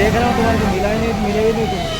देख रहा हूँ तुम्हारे को मिला ही नहीं, मिले ही नहीं तुम।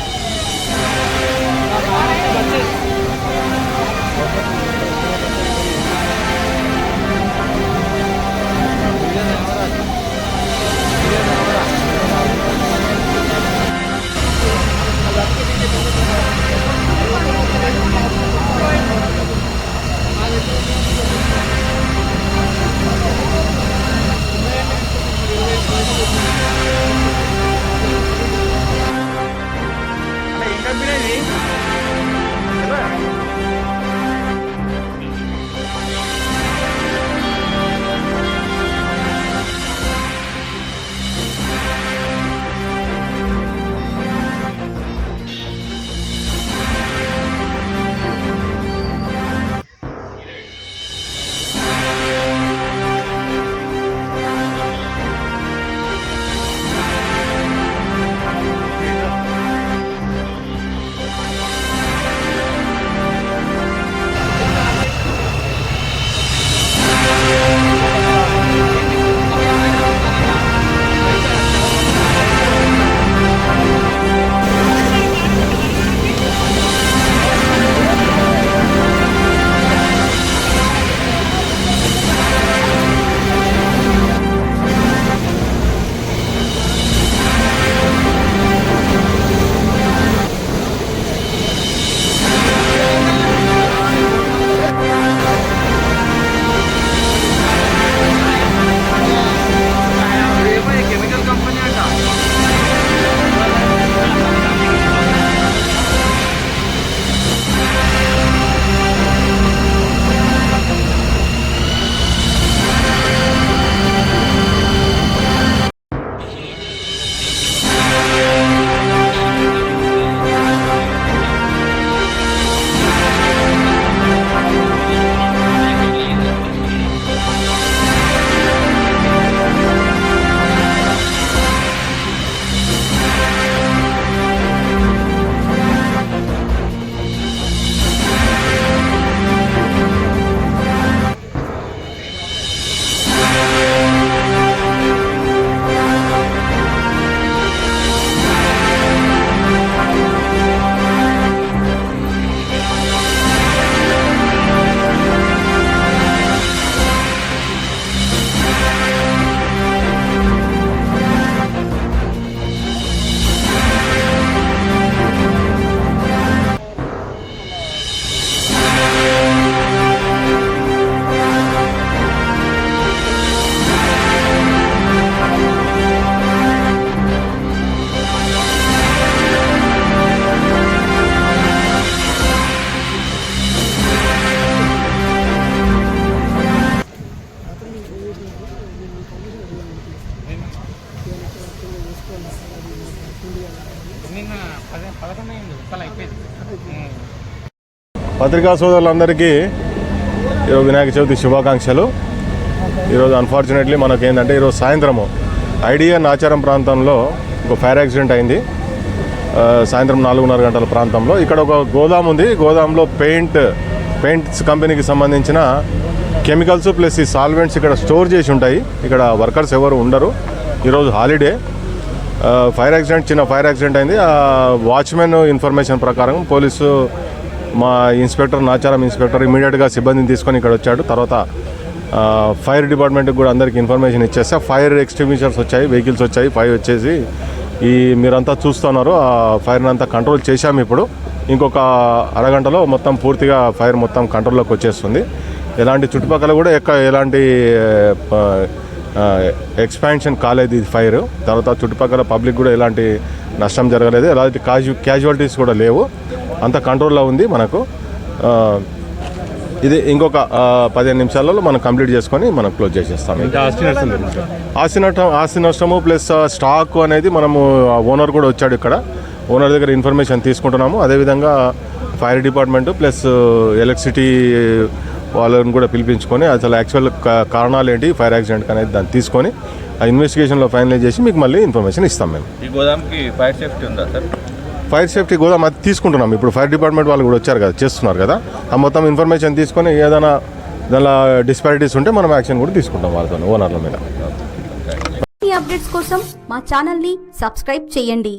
పత్రికా సోదరులందరికీ ఈరోజు వినాయక చవితి శుభాకాంక్షలు. ఈరోజు అన్ఫార్చునేట్లీ మనకు ఏంటంటే ఈరోజు సాయంత్రము ఐడియా నాచారం ప్రాంతంలో ఒక ఫైర్ యాక్సిడెంట్ అయింది. సాయంత్రం 4:30 గంటల ప్రాంతంలో ఇక్కడ ఒక గోదాం ఉంది. గోదాంలో పెయింట్స్ కంపెనీకి సంబంధించిన కెమికల్స్ ప్లస్ ఈ సాల్వెంట్స్ ఇక్కడ స్టోర్ చేసి ఉంటాయి. ఇక్కడ వర్కర్స్ ఎవరు ఉండరు. ఈరోజు హాలిడే. చిన్న ఫైర్ యాక్సిడెంట్ అయింది. వాచ్మెన్ ఇన్ఫర్మేషన్ ప్రకారం పోలీసు మా నాచారం ఇన్స్పెక్టర్ ఇమీడియట్గా సిబ్బందిని తీసుకొని ఇక్కడ వచ్చాడు. తర్వాత ఫైర్ డిపార్ట్మెంట్కి కూడా అందరికీ ఇన్ఫర్మేషన్ ఇచ్చేస్తే ఫైర్ ఎక్స్టింగ్విషర్స్ వచ్చాయి, వెహికల్స్ వచ్చాయి. 5 వచ్చేసి మీరంతా చూస్తున్నారు. ఆ ఫైర్ని అంతా కంట్రోల్ చేశాము. ఇప్పుడు ఇంకొక అరగంటలో మొత్తం పూర్తిగా ఫైర్ మొత్తం కంట్రోల్లోకి వచ్చేస్తుంది. ఎలాంటి చుట్టుపక్కల కూడా ఎలాంటి ఎక్స్పాన్షన్ కాలేదు ఈ ఫైర్. తర్వాత చుట్టుపక్కల పబ్లిక్ కూడా ఎలాంటి నష్టం జరగలేదు. ఎలాంటి క్యాజువాలిటీస్ కూడా లేవు. అంత కంట్రోల్లో ఉంది మనకు. ఇది ఇంకొక 15 నిమిషాలలో మనం కంప్లీట్ చేసుకొని మనం క్లోజ్ చేసేస్తాం. ఆస్తి నష్టము ప్లస్ స్టాక్ అనేది మనము ఓనర్ కూడా వచ్చాడు. ఇక్కడ ఓనర్ దగ్గర ఇన్ఫర్మేషన్ తీసుకుంటున్నాము. అదేవిధంగా ఫైర్ డిపార్ట్మెంట్ ప్లస్ ఎలక్ట్రిసిటీ వాళ్ళని కూడా పిలిపించుకొని అసలు యాక్చువల్ కారణాలు ఏంటి ఫైర్ యాక్సిడెంట్ అనేది దాన్ని తీసుకొని ఆ ఇన్వెస్టిగేషన్లో ఫైనలైజ్ చేసి మీకు మళ్ళీ ఇన్ఫర్మేషన్ ఇస్తాం. మేము ఈ గోదాంకి ఫైర్ సేఫ్టీ ఉందా సార్? ఫైర్ సేఫ్టీ గోదాం అది తీసుకుంటున్నాం. ఇప్పుడు ఫైర్ డిపార్ట్మెంట్ వాళ్ళు కూడా వచ్చారు కదా, చేస్తున్నారు కదా. ఆ మొత్తం ఇన్ఫర్మేషన్ తీసుకొని ఏదైనా దానిలో డిస్పారిటీస్ ఉంటే మనం యాక్షన్ కూడా తీసుకుంటాం వాళ్ళతో ఓనర్ల మీద. అప్డేట్స్ కోసం మా ఛానల్ని సబ్స్క్రైబ్ చేయండి.